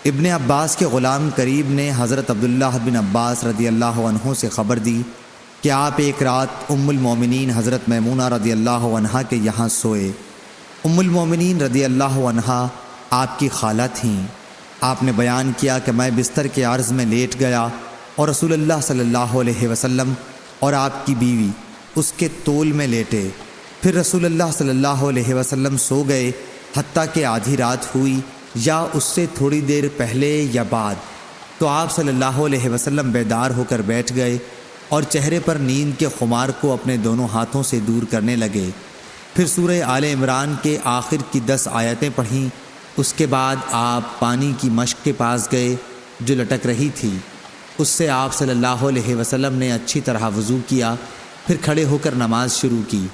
ابن عباس کے غلام قریب نے حضرت عبداللہ بن عباس رضی اللہ عنہ سے خبر دی کہ آپ ایک رات ام المومنین حضرت میمونہ رضی اللہ عنہا کے یہاں سوئے۔ ام المومنین رضی اللہ عنہا آپ کی خالہ تھیں۔ آپ نے بیان کیا کہ میں بستر کے عرض میں لیٹ گیا اور رسول اللہ صلی اللہ علیہ وسلم اور آپ کی بیوی اس کے طول میں لیٹے۔ پھر رسول اللہ صلی اللہ علیہ وسلم سو گئے حتیٰ کہ آدھی رات ہوئی یا اس سے تھوڑی دیر پہلے یا بعد، تو آپ صلی اللہ علیہ وسلم بیدار ہو کر بیٹھ گئے اور چہرے پر نیند کے خمار کو اپنے دونوں ہاتھوں سے دور کرنے لگے۔ پھر سورہ آل عمران کے آخر کی 10 آیتیں پڑھیں۔ اس کے بعد آپ پانی کی مشک کے پاس گئے جو لٹک رہی تھی۔ اس سے آپ صلی اللہ علیہ وسلم نے اچھی طرح وضو کیا، پھر کھڑے ہو کر نماز شروع کی۔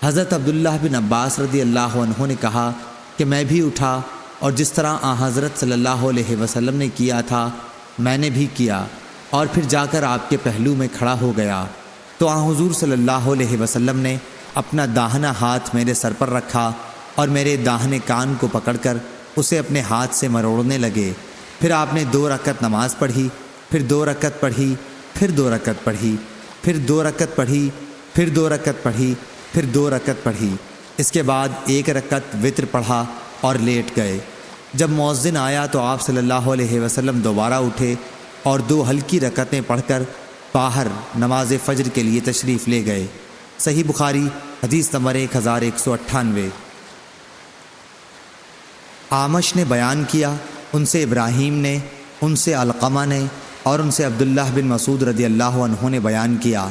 حضرت عبداللہ بن عباس رضی اللہ عنہ نے کہا کہ میں بھی اٹھا اور جس طرح حضرت صلی اللہ علیہ وسلم نے کیا تھا میں نے بھی کیا، اور پھر جا کر آپ کے پہلو میں کھڑا ہو گیا تو حضور صلی اللہ علیہ وسلم نے اپنا داہنا ہاتھ میرے سر پر رکھا اور میرے داہنے کان کو پکڑ کر اسے اپنے ہاتھ سے مروڑنے لگے۔ پھر آپ نے 2 رکعت نماز پڑھی، پھر 2 رکعت پڑھی، پھر 2 رکعت پڑھی، پھر 2 رکعت پڑھی، پھر 2 رکعت پڑھی، پھر 2 رکعت پڑھی۔ اس کے بعد 1 رکعت وتر پڑھا اور لیٹ گئے۔ جب مؤذن آیا تو آپ صلی اللہ علیہ وسلم دوبارہ اٹھے اور 2 ہلکی رکعتیں پڑھ کر باہر نماز فجر کے لیے تشریف لے گئے۔ صحیح بخاری حدیث نمبر 1198۔ اعمش نے بیان کیا، ان سے ابراہیم نے، ان سے علقمہ نے اور ان سے عبداللہ بن مسعود رضی اللہ عنہ نے بیان کیا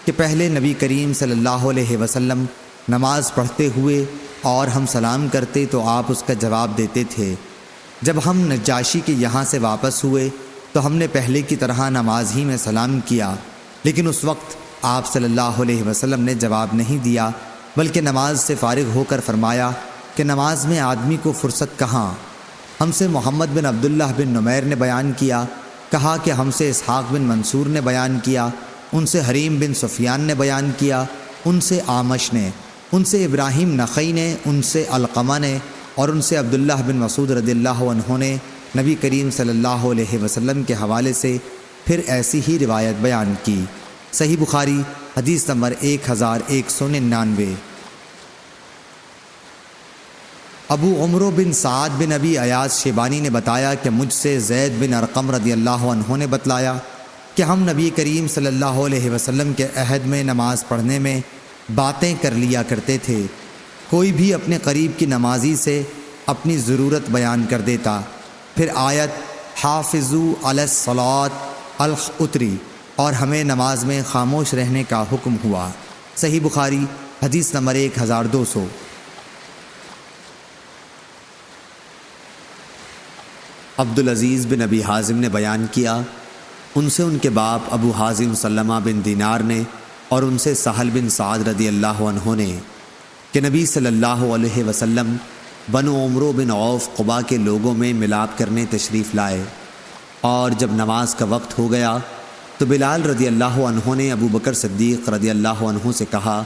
کہ پہلے نبی کریم صلی اللہ علیہ وسلم نماز پڑھتے ہوئے اور ہم سلام کرتے تو آپ اس کا جواب دیتے تھے۔ جب ہم نجاشی کے یہاں سے واپس ہوئے تو ہم نے پہلے کی طرح نماز ہی میں سلام کیا، لیکن اس وقت آپ صلی اللہ علیہ وسلم نے جواب نہیں دیا بلکہ نماز سے فارغ ہو کر فرمایا کہ نماز میں آدمی کو فرصت کہاں۔ ہم سے محمد بن عبداللہ بن نمیر نے بیان کیا، کہا کہ ہم سے اسحاق بن منصور نے بیان کیا، ان سے حریم بن سفیان نے بیان کیا، ان سے اعمش نے، ان سے ابراہیم نخعی نے، ان سے علقمہ نے اور ان سے عبداللہ بن مسعود رضی اللہ عنہ نے نبی کریم صلی اللہ علیہ وسلم کے حوالے سے پھر ایسی ہی روایت بیان کی۔ صحیح بخاری حدیث نمبر 1199۔ ابو عمرو بن سعد بن ابی ایاز شیبانی نے بتایا کہ مجھ سے زید بن ارقم رضی اللہ عنہ نے بتلایا کہ ہم نبی کریم صلی اللہ علیہ وسلم کے عہد میں نماز پڑھنے میں باتیں کر لیا کرتے تھے۔ کوئی بھی اپنے قریب کی نمازی سے اپنی ضرورت بیان کر دیتا، پھر آیت حافظوا علی الصلاۃ اتری اور ہمیں نماز میں خاموش رہنے کا حکم ہوا۔ صحیح بخاری حدیث نمبر 1200۔ عبدالعزیز بن ابی حازم نے بیان کیا، ان سے ان کے باپ ابو حازم سلمہ بن دینار نے اور ان سے سہل بن سعد رضی اللہ عنہ نے کہ نبی صلی اللہ علیہ وسلم بنو عمرو بن عوف قبا کے لوگوں میں ملاپ کرنے تشریف لائے، اور جب نماز کا وقت ہو گیا تو بلال رضی اللہ عنہ نے ابو بکر صدیق رضی اللہ عنہ سے کہا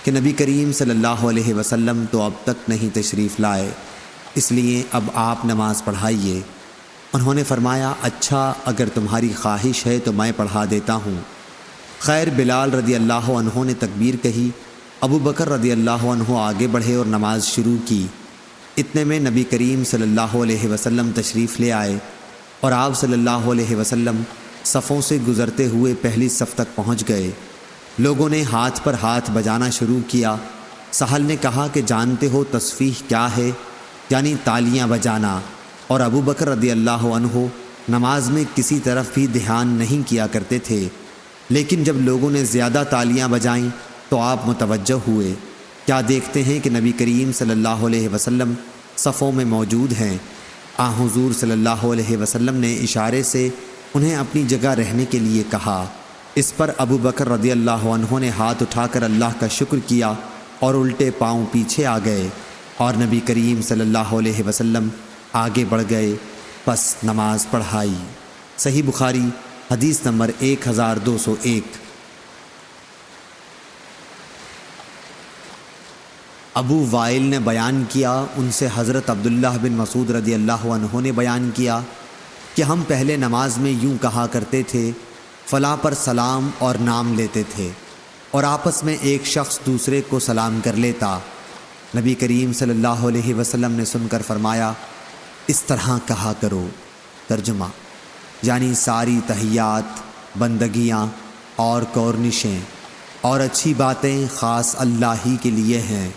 کہ نبی کریم صلی اللہ علیہ وسلم تو اب تک نہیں تشریف لائے، اس لیے اب آپ نماز پڑھائیے۔ انہوں نے فرمایا، اچھا اگر تمہاری خواہش ہے تو میں پڑھا دیتا ہوں۔ خیر بلال رضی اللہ عنہ نے تکبیر کہی، ابو بکر رضی اللہ عنہ آگے بڑھے اور نماز شروع کی۔ اتنے میں نبی کریم صلی اللہ علیہ وسلم تشریف لے آئے اور آپ صلی اللہ علیہ وسلم صفوں سے گزرتے ہوئے پہلی صف تک پہنچ گئے۔ لوگوں نے ہاتھ پر ہاتھ بجانا شروع کیا۔ سہل نے کہا کہ جانتے ہو تصفیح کیا ہے؟ یعنی تالیاں بجانا۔ اور ابو بکر رضی اللہ عنہ نماز میں کسی طرف بھی دھیان نہیں کیا کرتے تھے، لیکن جب لوگوں نے زیادہ تالیاں بجائیں تو آپ متوجہ ہوئے، کیا دیکھتے ہیں کہ نبی کریم صلی اللہ علیہ وسلم صفوں میں موجود ہیں۔ حضور صلی اللہ علیہ وسلم نے اشارے سے انہیں اپنی جگہ رہنے کے لیے کہا۔ اس پر ابو بکر رضی اللہ عنہ نے ہاتھ اٹھا کر اللہ کا شکر کیا اور الٹے پاؤں پیچھے آ گئے، اور نبی کریم صلی اللہ علیہ وسلم آگے بڑھ گئے، پس نماز پڑھائی۔ صحیح بخاری حدیث نمبر 1201۔ ابو وائل نے بیان کیا، ان سے حضرت عبداللہ بن مسعود رضی اللہ عنہ نے بیان کیا کہ ہم پہلے نماز میں یوں کہا کرتے تھے، فلاں پر سلام اور نام لیتے تھے، اور آپس میں ایک شخص دوسرے کو سلام کر لیتا۔ نبی کریم صلی اللہ علیہ وسلم نے سن کر فرمایا، اس طرح کہا کرو۔ ترجمہ: یعنی ساری تحیات، بندگیاں اور کورنشیں اور اچھی باتیں خاص اللہ ہی کے لیے ہیں،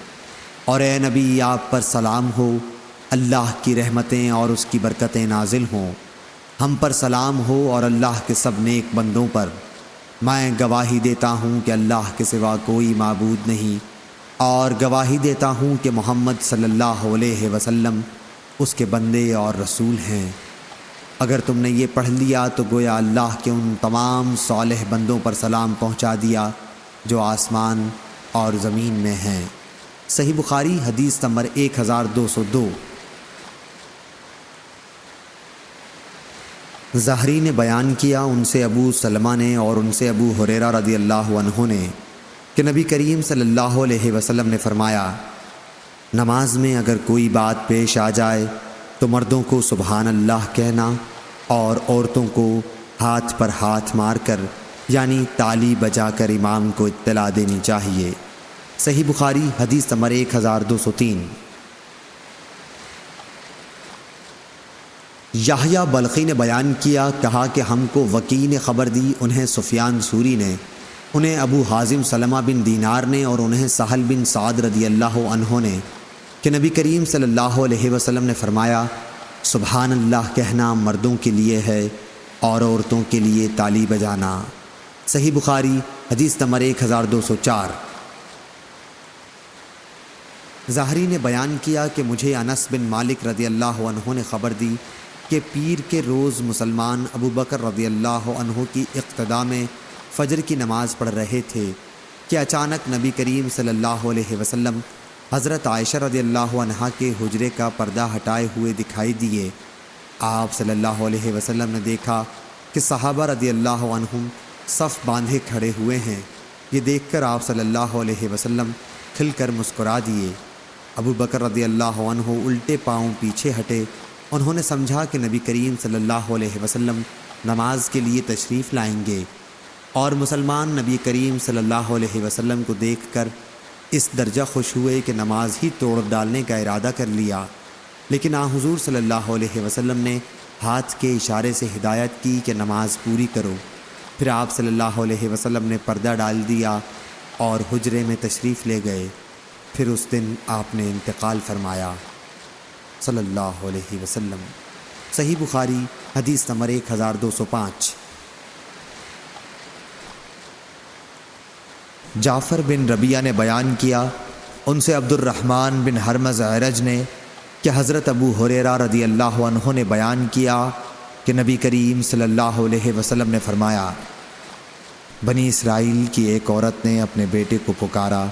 اور اے نبی آپ پر سلام ہو، اللہ کی رحمتیں اور اس کی برکتیں نازل ہوں۔ ہم پر سلام ہو اور اللہ کے سب نیک بندوں پر۔ میں گواہی دیتا ہوں کہ اللہ کے سوا کوئی معبود نہیں، اور گواہی دیتا ہوں کہ محمد صلی اللہ علیہ وسلم اس کے بندے اور رسول ہیں۔ اگر تم نے یہ پڑھ لیا تو گویا اللہ کے ان تمام صالح بندوں پر سلام پہنچا دیا جو آسمان اور زمین میں ہیں۔ صحیح بخاری حدیث نمبر 1202۔ زہری نے بیان کیا، ان سے ابو سلمہ نے اور ان سے ابو ہریرہ رضی اللہ عنہ نے، کہ نبی کریم صلی اللہ علیہ وسلم نے فرمایا، نماز میں اگر کوئی بات پیش آ جائے تو مردوں کو سبحان اللہ کہنا اور عورتوں کو ہاتھ پر ہاتھ مار کر یعنی تالی بجا کر امام کو اطلاع دینی چاہیے۔ صحیح بخاری حدیث نمبر 1203۔ یحییٰ بلخی نے بیان کیا، کہا کہ ہم کو وکی نے خبر دی، انہیں سفیان ثوری نے، انہیں ابو حازم سلمہ بن دینار نے، اور انہیں سہل بن سعد رضی اللہ عنہ نے، کہ نبی کریم صلی اللہ علیہ وسلم نے فرمایا، سبحان اللہ کہنا مردوں کے لیے ہے اور عورتوں کے لیے تالی بجانا۔ صحیح بخاری حدیث نمبر 1204۔ زہری نے بیان کیا کہ مجھے انس بن مالک رضی اللہ عنہ نے خبر دی کہ پیر کے روز مسلمان ابو بکر رضی اللہ عنہ کی اقتداء میں فجر کی نماز پڑھ رہے تھے کہ اچانک نبی کریم صلی اللہ علیہ وسلم حضرت عائشہ رضی اللہ عنہا کے حجرے کا پردہ ہٹائے ہوئے دکھائی دیے۔ آپ صلی اللہ علیہ وسلم نے دیکھا کہ صحابہ رضی اللہ عنہم صف باندھے کھڑے ہوئے ہیں۔ یہ دیکھ کر آپ صلی اللہ علیہ وسلم کھل کر مسکرا دیے۔ ابو بکر رضی اللہ عنہ الٹے پاؤں پیچھے ہٹے۔ انہوں نے سمجھا کہ نبی کریم صلی اللہ علیہ وسلم نماز کے لیے تشریف لائیں گے، اور مسلمان نبی کریم صلی اللہ علیہ وسلم کو دیکھ کر اس درجہ خوش ہوئے کہ نماز ہی توڑ ڈالنے کا ارادہ کر لیا، لیکن حضور صلی اللہ علیہ وسلم نے ہاتھ کے اشارے سے ہدایت کی کہ نماز پوری کرو۔ پھر آپ صلی اللہ علیہ وسلم نے پردہ ڈال دیا اور حجرے میں تشریف لے گئے۔ پھر اس دن آپ نے انتقال فرمایا صلی اللہ علیہ وسلم۔ صحیح بخاری حدیث نمبر 1205۔ جعفر بن ربیعہ نے بیان کیا، ان سے عبد الرحمن بن حرمز اعرج نے، کہ حضرت ابو ہریرہ رضی اللہ عنہ نے بیان کیا کہ نبی کریم صلی اللہ علیہ وسلم نے فرمایا، بنی اسرائیل کی ایک عورت نے اپنے بیٹے کو پکارا،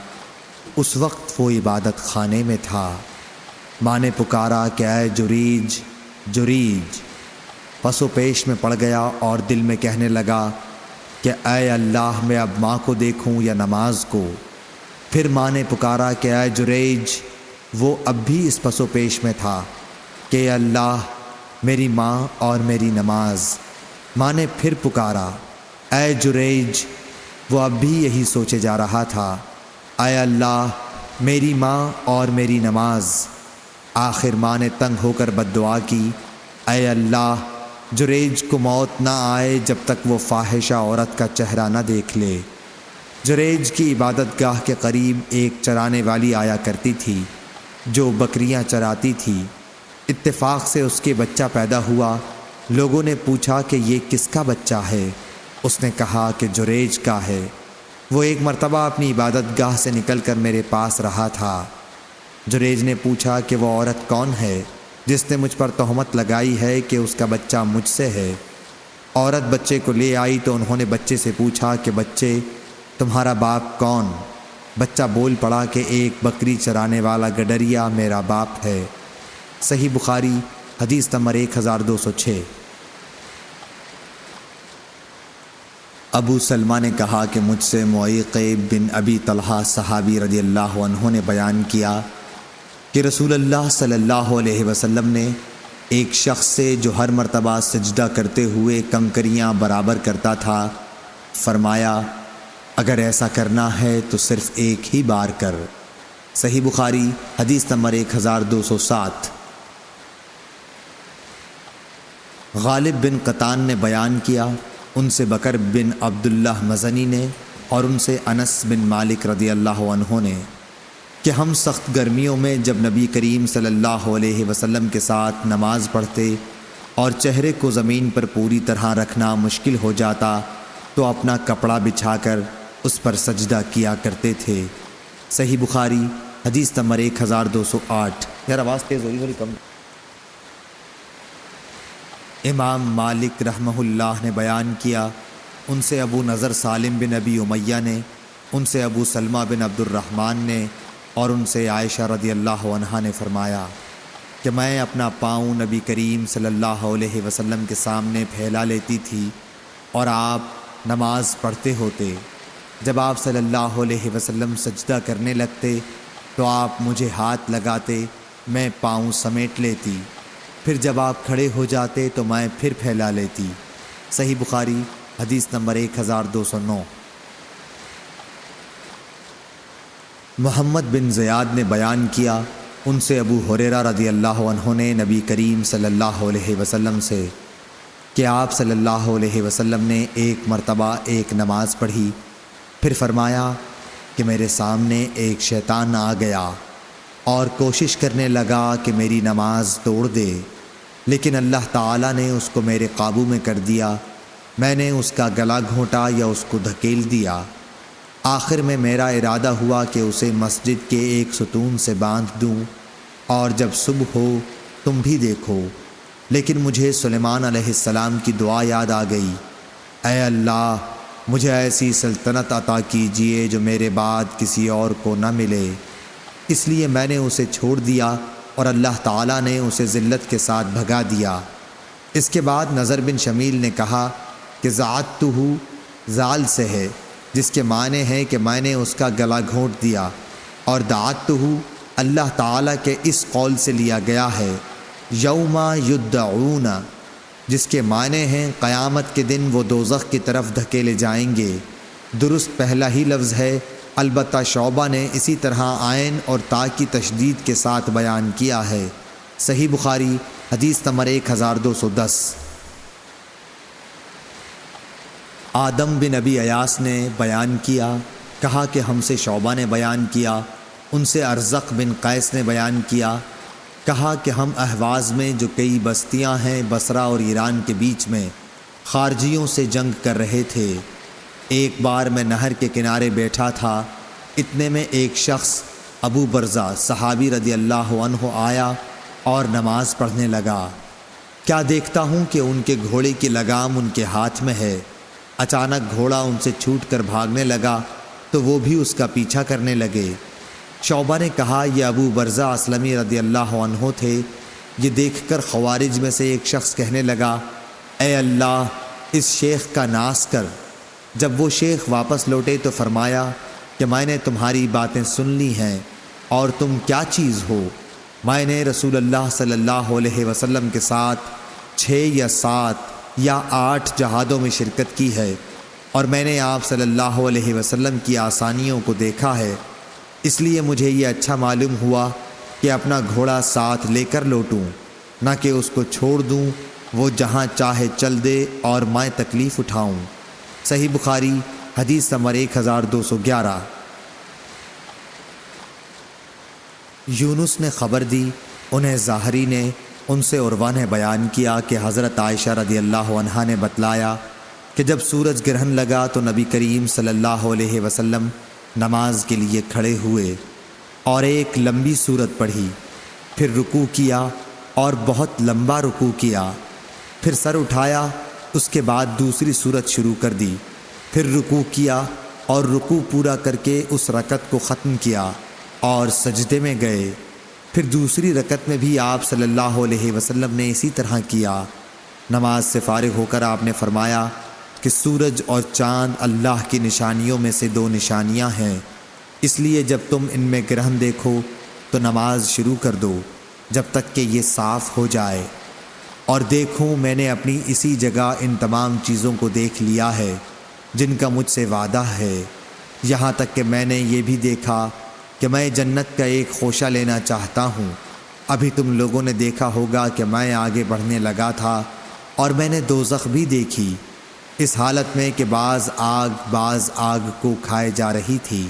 اس وقت وہ عبادت خانے میں تھا۔ ماں نے پکارا کہ اے جریج جریج، پس و پیش میں پڑ گیا اور دل میں کہنے لگا کہ اے اللہ، میں اب ماں کو دیکھوں یا نماز کو۔ پھر ماں نے پکارا کہ اے جریج، وہ اب بھی اس پس و پیش میں تھا کہ اے اللہ، میری ماں اور میری نماز۔ ماں نے پھر پکارا اے جریج، وہ اب بھی یہی سوچے جا رہا تھا، اے اللہ، میری ماں اور میری نماز۔ آخر ماں نے تنگ ہو کر بد دعا کی، اے اللہ، جریج کو موت نہ آئے جب تک وہ فاحشہ عورت کا چہرہ نہ دیکھ لے۔ جریج کی عبادت گاہ کے قریب ایک چرانے والی آیا کرتی تھی جو بکریاں چراتی تھی۔ اتفاق سے اس کے بچہ پیدا ہوا۔ لوگوں نے پوچھا کہ یہ کس کا بچہ ہے؟ اس نے کہا کہ جریج کا ہے، وہ ایک مرتبہ اپنی عبادت گاہ سے نکل کر میرے پاس رہا تھا۔ جریج نے پوچھا کہ وہ عورت کون ہے جس نے مجھ پر تہمت لگائی ہے کہ اس کا بچہ مجھ سے ہے؟ عورت بچے کو لے آئی تو انہوں نے بچے سے پوچھا کہ بچے، تمہارا باپ کون؟ بچہ بول پڑا کہ ایک بکری چرانے والا گڈریا میرا باپ ہے۔ صحیح بخاری حدیث نمبر 1206۔ ابو سلمہ نے کہا کہ مجھ سے معیقب بن ابی طلحہ صحابی رضی اللہ عنہ نے بیان کیا کہ رسول اللہ صلی اللہ علیہ وسلم نے ایک شخص سے جو ہر مرتبہ سجدہ کرتے ہوئے کنکریاں برابر کرتا تھا۔ فرمایا اگر ایسا کرنا ہے تو صرف ایک ہی بار کر۔ صحیح بخاری حدیث نمبر 1207۔ غالب بن قطان نے بیان کیا، ان سے بکر بن عبداللہ مزنی نے اور ان سے انس بن مالک رضی اللہ عنہ نے کہ ہم سخت گرمیوں میں جب نبی کریم صلی اللہ علیہ وسلم کے ساتھ نماز پڑھتے اور چہرے کو زمین پر پوری طرح رکھنا مشکل ہو جاتا تو اپنا کپڑا بچھا کر اس پر سجدہ کیا کرتے تھے۔ صحیح بخاری حدیث نمبر 1208۔ یار آواز تیز ہو رہی کم۔ امام مالک رحمہ اللہ نے بیان کیا، ان سے ابو نضر سالم بن ابی امیہ نے، ان سے ابو سلمہ بن عبد الرحمن نے اور ان سے عائشہ رضی اللہ عنہا نے فرمایا کہ میں اپنا پاؤں نبی کریم صلی اللہ علیہ وسلم کے سامنے پھیلا لیتی تھی اور آپ نماز پڑھتے ہوتے۔ جب آپ صلی اللہ علیہ وسلم سجدہ کرنے لگتے تو آپ مجھے ہاتھ لگاتے، میں پاؤں سمیٹ لیتی، پھر جب آپ کھڑے ہو جاتے تو میں پھر پھیلا لیتی۔ صحیح بخاری حدیث نمبر 1209۔ محمد بن زیاد نے بیان کیا، ان سے ابو ہریرہ رضی اللہ عنہ نے نبی کریم صلی اللہ علیہ وسلم سے کہ آپ صلی اللہ علیہ وسلم نے ایک مرتبہ ایک نماز پڑھی، پھر فرمایا کہ میرے سامنے ایک شیطان آ گیا اور کوشش کرنے لگا کہ میری نماز توڑ دے، لیکن اللہ تعالیٰ نے اس کو میرے قابو میں کر دیا۔ میں نے اس کا گلا گھونٹا یا اس کو دھکیل دیا۔ آخر میں میرا ارادہ ہوا کہ اسے مسجد کے ایک ستون سے باندھ دوں اور جب صبح ہو تم بھی دیکھو، لیکن مجھے سلیمان علیہ السلام کی دعا یاد آ گئی، اے اللہ مجھے ایسی سلطنت عطا کیجئے جو میرے بعد کسی اور کو نہ ملے۔ اس لیے میں نے اسے چھوڑ دیا اور اللہ تعالیٰ نے اسے ذلت کے ساتھ بھگا دیا۔ اس کے بعد نظر بن شمیل نے کہا کہ ذاتہ زال سے ہے، جس کے معنی ہے کہ میں نے اس کا گلا گھونٹ دیا، اور دعاتہ اللہ تعالیٰ کے اس قول سے لیا گیا ہے یوم یدعون، جس کے معنی ہیں قیامت کے دن وہ دوزخ کی طرف دھکیلے جائیں گے۔ درست پہلا ہی لفظ ہے، البتہ شعبہ نے اسی طرح عین اور تا کی تشدید کے ساتھ بیان کیا ہے۔ صحیح بخاری حدیث نمبر 1210۔ آدم بن ابی ایاس نے بیان کیا، کہا کہ ہم سے شعبہ نے بیان کیا، ان سے ارزق بن قیس نے بیان کیا، کہا کہ ہم اہواز میں جو کئی بستیاں ہیں بصرہ اور ایران کے بیچ میں خارجیوں سے جنگ کر رہے تھے۔ ایک بار میں نہر کے کنارے بیٹھا تھا، اتنے میں ایک شخص ابو برزہ صحابی رضی اللہ عنہ آیا اور نماز پڑھنے لگا۔ کیا دیکھتا ہوں کہ ان کے گھوڑے کی لگام ان کے ہاتھ میں ہے۔ اچانک گھوڑا ان سے چھوٹ کر بھاگنے لگا تو وہ بھی اس کا پیچھا کرنے لگے۔ شعبہ نے کہا یہ ابو برزہ اسلمی رضی اللہ عنہ تھے۔ یہ دیکھ کر خوارج میں سے ایک شخص کہنے لگا، اے اللہ اس شیخ کا ناس کر۔ جب وہ شیخ واپس لوٹے تو فرمایا کہ میں نے تمہاری باتیں سن لی ہیں، اور تم کیا چیز ہو؟ میں نے رسول اللہ صلی اللہ علیہ وسلم کے ساتھ 6 یا 7 یا 8 جہادوں میں شرکت کی ہے، اور میں نے آپ صلی اللہ علیہ وسلم کی آسانیوں کو دیکھا ہے، اس لیے مجھے یہ اچھا معلوم ہوا کہ اپنا گھوڑا ساتھ لے کر لوٹوں، نہ کہ اس کو چھوڑ دوں، وہ جہاں چاہے چل دے اور میں تکلیف اٹھاؤں۔ صحیح بخاری حدیث نمبر 1211۔ یونس نے خبر دی، انہیں ظاہری نے، ان سے عروہ نے بیان کیا کہ حضرت عائشہ رضی اللہ عنہا نے بتلایا کہ جب سورج گرہن لگا تو نبی کریم صلی اللہ علیہ وسلم نماز کے لیے کھڑے ہوئے اور ایک لمبی سورت پڑھی، پھر رکوع کیا اور بہت لمبا رکوع کیا، پھر سر اٹھایا، اس کے بعد دوسری سورت شروع کر دی، پھر رکوع کیا اور رکوع پورا کر کے اس رکعت کو ختم کیا اور سجدے میں گئے، پھر دوسری رکعت میں بھی آپ صلی اللہ علیہ وسلم نے اسی طرح کیا۔ نماز سے فارغ ہو کر آپ نے فرمایا کہ سورج اور چاند اللہ کی نشانیوں میں سے 2 نشانیاں ہیں، اس لیے جب تم ان میں گرہن دیکھو تو نماز شروع کر دو جب تک کہ یہ صاف ہو جائے۔ اور دیکھوں میں نے اپنی اسی جگہ ان تمام چیزوں کو دیکھ لیا ہے جن کا مجھ سے وعدہ ہے، یہاں تک کہ میں نے یہ بھی دیکھا کہ میں جنت کا ایک خوشہ لینا چاہتا ہوں۔ ابھی تم لوگوں نے دیکھا ہوگا کہ میں آگے بڑھنے لگا تھا اور میں نے دوزخ بھی دیکھی، اس حالت میں کہ بعض آگ کو کھائے جا رہی تھی۔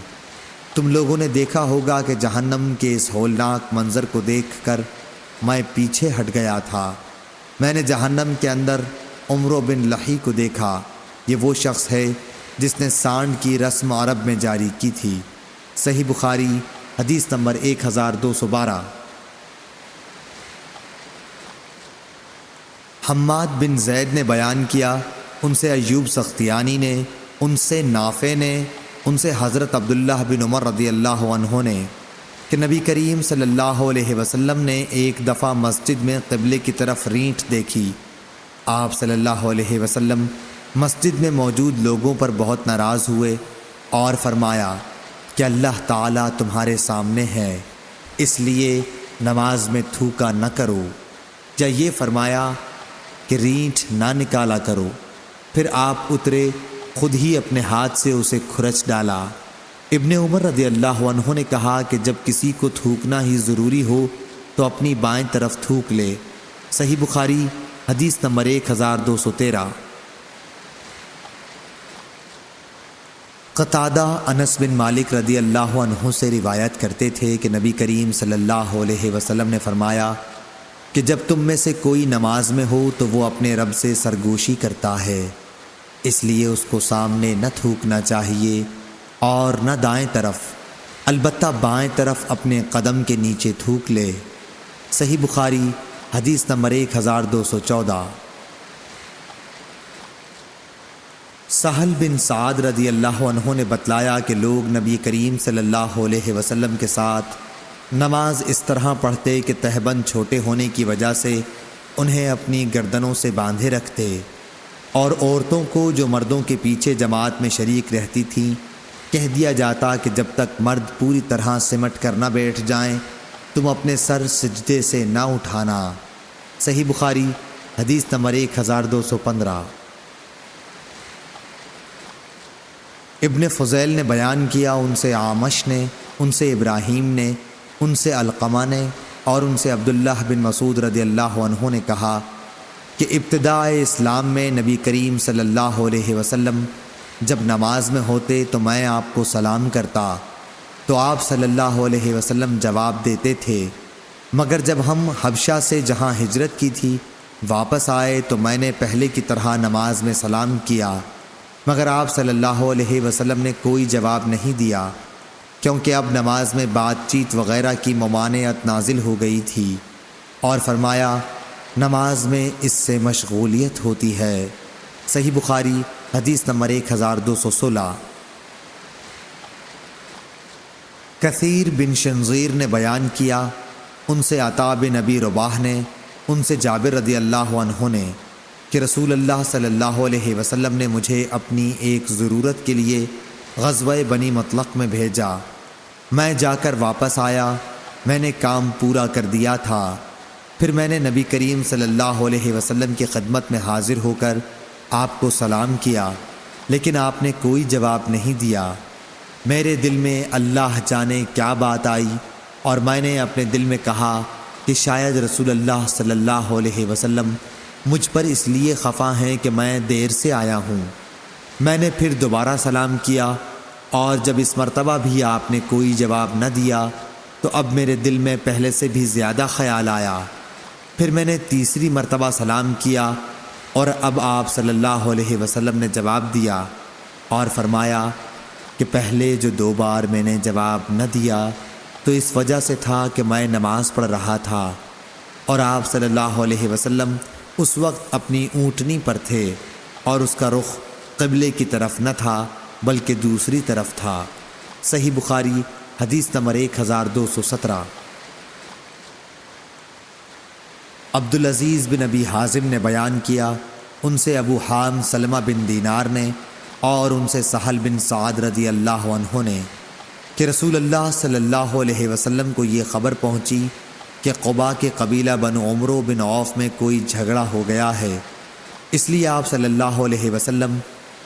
تم لوگوں نے دیکھا ہوگا کہ جہنم کے اس ہولناک منظر کو دیکھ کر میں پیچھے ہٹ گیا تھا۔ میں نے جہنم کے اندر عمرو بن لحی کو دیکھا، یہ وہ شخص ہے جس نے سانڈ کی رسم عرب میں جاری کی تھی۔ صحیح بخاری حدیث نمبر 1212۔ حماد بن زید نے بیان کیا، ان سے ایوب سختیانی نے، ان سے نافع نے، ان سے حضرت عبداللہ بن عمر رضی اللہ عنہ نے کہ نبی کریم صلی اللہ علیہ وسلم نے ایک دفعہ مسجد میں قبلے کی طرف رینٹ دیکھی۔ آپ صلی اللہ علیہ وسلم مسجد میں موجود لوگوں پر بہت ناراض ہوئے اور فرمایا کہ اللہ تعالیٰ تمہارے سامنے ہے، اس لیے نماز میں تھوکا نہ کرو، یا یہ فرمایا کہ رینٹ نہ نکالا کرو۔ پھر آپ اترے، خود ہی اپنے ہاتھ سے اسے کھرچ ڈالا۔ ابن عمر رضی اللہ عنہ نے کہا کہ جب کسی کو تھوکنا ہی ضروری ہو تو اپنی بائیں طرف تھوک لے۔ صحیح بخاری حدیث نمبر 1213۔ قتادہ انس بن مالک رضی اللہ عنہ سے روایت کرتے تھے کہ نبی کریم صلی اللہ علیہ وسلم نے فرمایا کہ جب تم میں سے کوئی نماز میں ہو تو وہ اپنے رب سے سرگوشی کرتا ہے، اس لیے اس کو سامنے نہ تھوکنا چاہیے اور نہ دائیں طرف، البتہ بائیں طرف اپنے قدم کے نیچے تھوک لے۔ صحیح بخاری حدیث نمبر 1214۔ سہل بن سعد رضی اللہ عنہ نے بتلایا کہ لوگ نبی کریم صلی اللہ علیہ وسلم کے ساتھ نماز اس طرح پڑھتے کہ تہبند چھوٹے ہونے کی وجہ سے انہیں اپنی گردنوں سے باندھے رکھتے، اور عورتوں کو جو مردوں کے پیچھے جماعت میں شریک رہتی تھیں کہہ دیا جاتا کہ جب تک مرد پوری طرح سمٹ کر نہ بیٹھ جائیں تم اپنے سر سجدے سے نہ اٹھانا۔ صحیح بخاری حدیث نمبر 1215۔ ابن فضیل نے بیان کیا، ان سے عامش نے، ان سے ابراہیم نے، ان سے علقمہ نے اور ان سے عبداللہ بن مسعود رضی اللہ عنہ نے کہا کہ ابتداء اسلام میں نبی کریم صلی اللہ علیہ وسلم جب نماز میں ہوتے تو میں آپ کو سلام کرتا تو آپ صلی اللہ علیہ وسلم جواب دیتے تھے، مگر جب ہم حبشہ سے جہاں ہجرت کی تھی واپس آئے تو میں نے پہلے کی طرح نماز میں سلام کیا، مگر آپ صلی اللہ علیہ وسلم نے کوئی جواب نہیں دیا، کیونکہ اب نماز میں بات چیت وغیرہ کی ممانعت نازل ہو گئی تھی، اور فرمایا نماز میں اس سے مشغولیت ہوتی ہے۔ صحیح بخاری حدیث نمبر 1216۔ کثیر بن شنظیر نے بیان کیا، ان سے عطا بن ابی رباح نے، ان سے جابر رضی اللہ عنہ نے کہ رسول اللہ صلی اللہ علیہ وسلم نے مجھے اپنی ایک ضرورت کے لیے غزوہ بنی مطلق میں بھیجا، میں جا کر واپس آیا، میں نے کام پورا کر دیا تھا، پھر میں نے نبی کریم صلی اللہ علیہ وسلم کی خدمت میں حاضر ہو کر آپ کو سلام کیا، لیکن آپ نے کوئی جواب نہیں دیا۔ میرے دل میں اللہ جانے کیا بات آئی اور میں نے اپنے دل میں کہا کہ شاید رسول اللہ صلی اللہ علیہ وسلم مجھ پر اس لیے خفا ہیں کہ میں دیر سے آیا ہوں۔ میں نے پھر دوبارہ سلام کیا اور جب اس مرتبہ بھی آپ نے کوئی جواب نہ دیا تو اب میرے دل میں پہلے سے بھی زیادہ خیال آیا۔ پھر میں نے تیسری مرتبہ سلام کیا اور اب آپ صلی اللہ علیہ وسلم نے جواب دیا اور فرمایا کہ پہلے جو 2 بار میں نے جواب نہ دیا تو اس وجہ سے تھا کہ میں نماز پڑھ رہا تھا، اور آپ صلی اللہ علیہ وسلم اس وقت اپنی اونٹنی پر تھے اور اس کا رخ قبلے کی طرف نہ تھا بلکہ دوسری طرف تھا۔ صحیح بخاری حدیث نمبر 1217۔ عبدالعزیز بن ابی حازم نے بیان کیا، ان سے ابو حام سلمہ بن دینار نے اور ان سے سہل بن سعد رضی اللہ عنہ نے کہ رسول اللہ صلی اللہ علیہ وسلم کو یہ خبر پہنچی کہ قبا کے قبیلہ بنو عمرو بن عوف میں کوئی جھگڑا ہو گیا ہے، اس لیے آپ صلی اللہ علیہ وسلم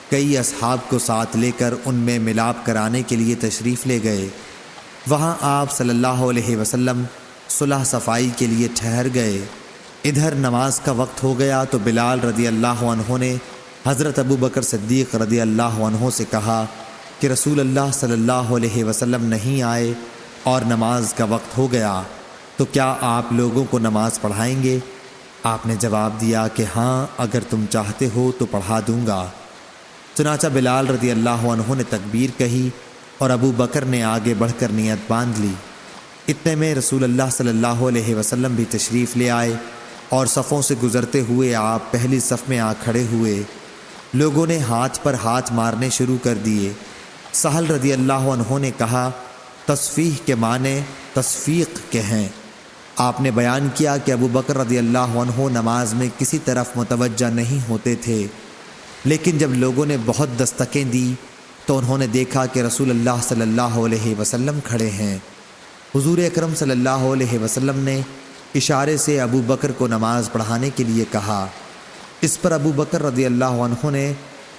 کئی اصحاب کو ساتھ لے کر ان میں ملاپ کرانے کے لیے تشریف لے گئے۔ وہاں آپ صلی اللہ علیہ وسلم صلح صفائی کے لیے ٹھہر گئے۔ ادھر نماز کا وقت ہو گیا تو بلال رضی اللہ عنہ نے حضرت ابو بکر صدیق رضی اللہ عنہ سے کہا کہ رسول اللہ صلی اللہ علیہ وسلم نہیں آئے اور نماز کا وقت ہو گیا، تو کیا آپ لوگوں کو نماز پڑھائیں گے؟ آپ نے جواب دیا کہ ہاں، اگر تم چاہتے ہو تو پڑھا دوں گا۔ چنانچہ بلال رضی اللہ عنہ نے تکبیر کہی اور ابو بکر نے آگے بڑھ کر نیت باندھ لی۔ اتنے میں رسول اللہ صلی اللہ علیہ وسلم بھی تشریف لے آئے اور صفوں سے گزرتے ہوئے آپ پہلی صف میں آ کھڑے ہوئے۔ لوگوں نے ہاتھ پر ہاتھ مارنے شروع کر دیے۔ سہل رضی اللہ عنہ نے کہا، تصفیح کے معنی تصفیق کے ہیں۔ آپ نے بیان کیا کہ ابو بکر رضی اللہ عنہ نماز میں کسی طرف متوجہ نہیں ہوتے تھے، لیکن جب لوگوں نے بہت دستکیں دی تو انہوں نے دیکھا کہ رسول اللہ صلی اللہ علیہ وسلم کھڑے ہیں۔ حضور اکرم صلی اللہ علیہ وسلم نے اشارے سے ابو بکر کو نماز پڑھانے کے لیے کہا۔ اس پر ابو بکر رضی اللہ عنہ نے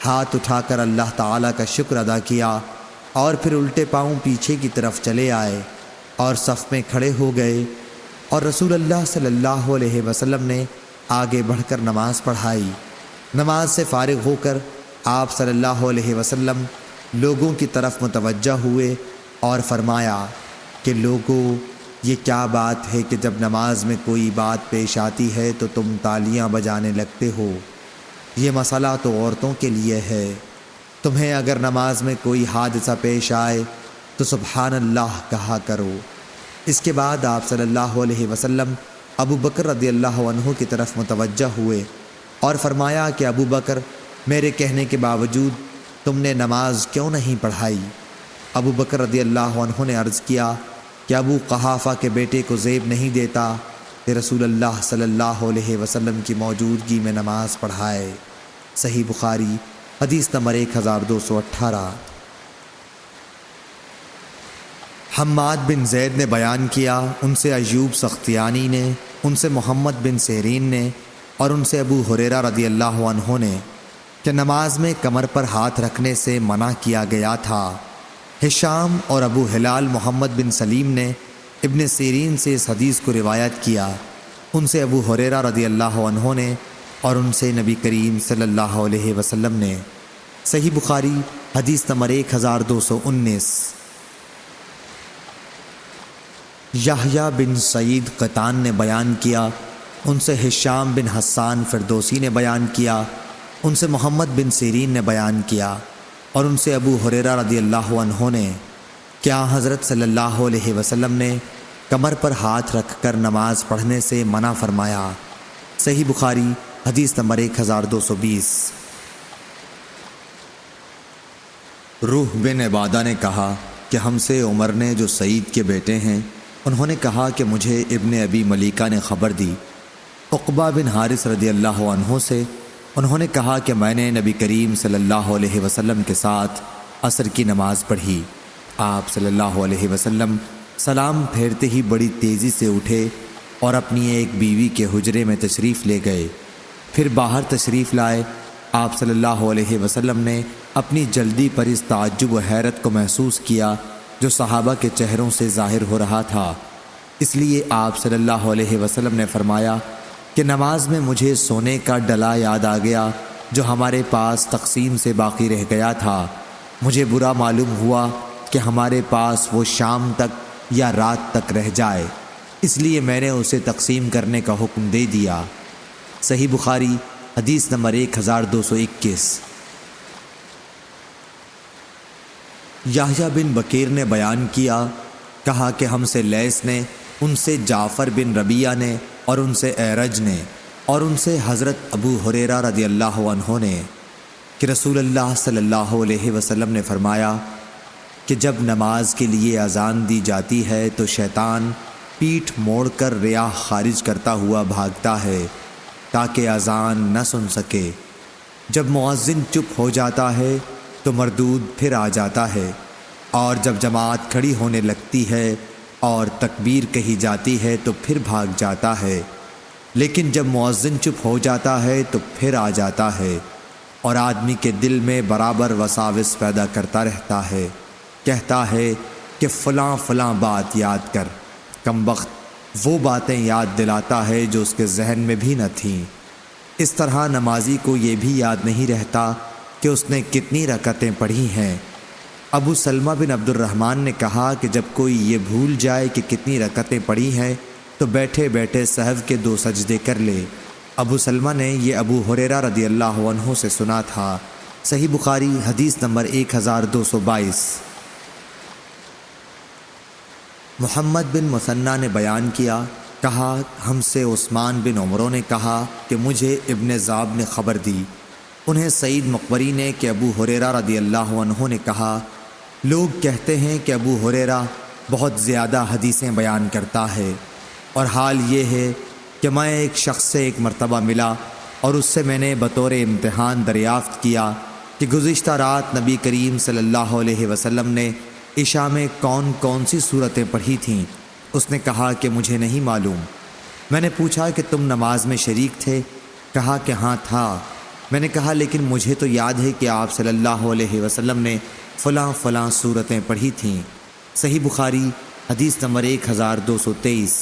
ہاتھ اٹھا کر اللہ تعالیٰ کا شکر ادا کیا اور پھر الٹے پاؤں پیچھے کی طرف چلے آئے اور صف میں کھڑے ہو گئے، اور رسول اللہ صلی اللہ علیہ وسلم نے آگے بڑھ کر نماز پڑھائی۔ نماز سے فارغ ہو کر آپ صلی اللہ علیہ وسلم لوگوں کی طرف متوجہ ہوئے اور فرمایا کہ لوگوں، یہ کیا بات ہے کہ جب نماز میں کوئی بات پیش آتی ہے تو تم تالیاں بجانے لگتے ہو؟ یہ مسئلہ تو عورتوں کے لیے ہے۔ تمہیں اگر نماز میں کوئی حادثہ پیش آئے تو سبحان اللہ کہا کرو۔ اس کے بعد آپ صلی اللہ علیہ وسلم ابو بکر رضی اللہ عنہ کی طرف متوجہ ہوئے اور فرمایا کہ ابو بکر، میرے کہنے کے باوجود تم نے نماز کیوں نہیں پڑھائی؟ ابو بکر رضی اللہ عنہ نے عرض کیا کہ ابو قحافہ کے بیٹے کو زیب نہیں دیتا کہ رسول اللہ صلی اللہ علیہ وسلم کی موجودگی میں نماز پڑھائے۔ صحیح بخاری حدیث نمبر 1218۔ حماد بن زید نے بیان کیا، ان سے ایوب سختیانی نے، ان سے محمد بن سیرین نے اور ان سے ابو ہریرہ رضی اللہ عنہ نے کہ نماز میں کمر پر ہاتھ رکھنے سے منع کیا گیا تھا۔ ہشام اور ابو ہلال محمد بن سلیم نے ابن سیرین سے اس حدیث کو روایت کیا، ان سے ابو ہریرہ رضی اللہ عنہ نے اور ان سے نبی کریم صلی اللہ علیہ وسلم نے۔ صحیح بخاری حدیث نمبر 1219۔ یحییٰ بن سعید قطان نے بیان کیا، ان سے ہشام بن حسان فردوسی نے بیان کیا، ان سے محمد بن سیرین نے بیان کیا اور ان سے ابو ہریرہ رضی اللہ عنہ نے کیا حضرت صلی اللہ علیہ وسلم نے کمر پر ہاتھ رکھ کر نماز پڑھنے سے منع فرمایا۔ صحیح بخاری حدیث نمبر 1220۔ روح بن عبادہ نے کہا کہ ہم سے عمر نے جو سعید کے بیٹے ہیں، انہوں نے کہا کہ مجھے ابن ابی ملیکہ نے خبر دی عقبہ بن حارث رضی اللہ عنہ سے، انہوں نے کہا کہ میں نے نبی کریم صلی اللہ علیہ وسلم کے ساتھ عصر کی نماز پڑھی۔ آپ صلی اللہ علیہ وسلم سلام پھیرتے ہی بڑی تیزی سے اٹھے اور اپنی ایک بیوی کے حجرے میں تشریف لے گئے، پھر باہر تشریف لائے۔ آپ صلی اللہ علیہ وسلم نے اپنی جلدی پر اس تعجب و حیرت کو محسوس کیا جو صحابہ کے چہروں سے ظاہر ہو رہا تھا، اس لیے آپ صلی اللہ علیہ وسلم نے فرمایا کہ نماز میں مجھے سونے کا ڈلا یاد آ گیا جو ہمارے پاس تقسیم سے باقی رہ گیا تھا۔ مجھے برا معلوم ہوا کہ ہمارے پاس وہ شام تک یا رات تک رہ جائے، اس لیے میں نے اسے تقسیم کرنے کا حکم دے دیا۔ صحیح بخاری حدیث نمبر 1221۔ یحییٰ بن بکیر نے بیان کیا، کہا کہ ہم سے لیث نے، ان سے جعفر بن ربیعہ نے اور ان سے اعرج نے اور ان سے حضرت ابو ہریرہ رضی اللہ عنہ نے کہ رسول اللہ صلی اللہ علیہ وسلم نے فرمایا کہ جب نماز کے لیے اذان دی جاتی ہے تو شیطان پیٹھ موڑ کر ریاح خارج کرتا ہوا بھاگتا ہے تاکہ اذان نہ سن سکے۔ جب مؤذن چپ ہو جاتا ہے تو مردود پھر آ جاتا ہے، اور جب جماعت کھڑی ہونے لگتی ہے اور تکبیر کہی جاتی ہے تو پھر بھاگ جاتا ہے، لیکن جب مؤذن چپ ہو جاتا ہے تو پھر آ جاتا ہے، اور آدمی کے دل میں برابر وساوس پیدا کرتا رہتا ہے، کہتا ہے کہ فلاں فلاں بات یاد کر۔ کمبخت وہ باتیں یاد دلاتا ہے جو اس کے ذہن میں بھی نہ تھیں۔ اس طرح نمازی کو یہ بھی یاد نہیں رہتا کہ اس نے کتنی رکعتیں پڑھی ہیں۔ ابو سلمہ بن عبد الرحمن نے کہا کہ جب کوئی یہ بھول جائے کہ کتنی رکعتیں پڑھی ہیں تو بیٹھے بیٹھے سہو کے 2 سجدے کر لے۔ ابو سلمہ نے یہ ابو ہریرہ رضی اللہ عنہ سے سنا تھا۔ صحیح بخاری حدیث نمبر 1222۔ محمد بن مثنیٰ نے بیان کیا، کہا ہم سے عثمان بن عمرو نے کہا کہ مجھے ابن ذاب نے خبر دی، انہیں سعید مقبری نے کہ ابو ہریرہ رضی اللہ عنہ نے کہا، لوگ کہتے ہیں کہ ابو ہریرہ بہت زیادہ حدیثیں بیان کرتا ہے، اور حال یہ ہے کہ میں ایک شخص سے ایک مرتبہ ملا اور اس سے میں نے بطور امتحان دریافت کیا کہ گزشتہ رات نبی کریم صلی اللہ علیہ وسلم نے عشاء میں کون کون سی صورتیں پڑھی تھیں۔ اس نے کہا کہ مجھے نہیں معلوم۔ میں نے پوچھا کہ تم نماز میں شریک تھے؟ کہا کہ ہاں تھا۔ میں نے کہا لیکن مجھے تو یاد ہے کہ آپ صلی اللہ علیہ وسلم نے فلاں فلاں صورتیں پڑھی تھیں۔ صحیح بخاری حدیث نمبر 1223۔